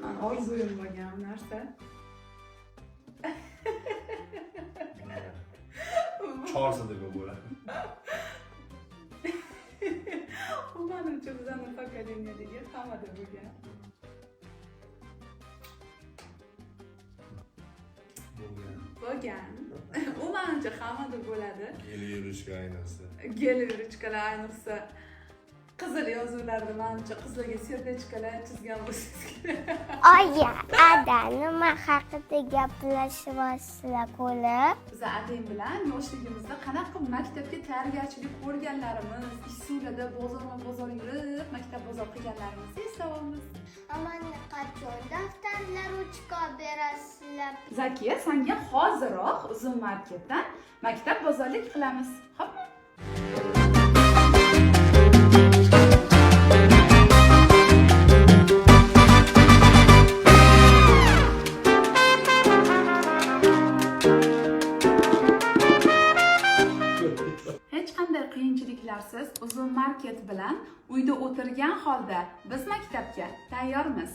Men orzuyim bo'lgan narsa. Chorsida bo'ladi. U menimcha bizani pokoleniyadagi hammada bo'lgan. Bo'lgan. U menimcha hammada bo'ladi. Geli yurishga ayniqsa. Gel yurichkalar ayniqsa qizil yozuvlarda menimcha qizlarga sertechkalar chizgan bo'lsangiz kerak. Oya, ada nima haqida gaplashyapsizlar qo'li? Biz adang bilan yoshligimizda qanaqa maktabga tayyorgarchilik ko'rganlarimiz, ishsuvlarda bozor yurib, maktab bozor qilganlarimizni eslaymiz. Amanni qachon daftarlar ruchka berasizlar? Zakiya, senga hoziroq uzun marketdan maktab bozorlik qilamiz. Xo'pmi? Hech qanday qiyinchiliklarsiz uzun market bilan uyda o'tirgan holda biz maktabga tayyormiz.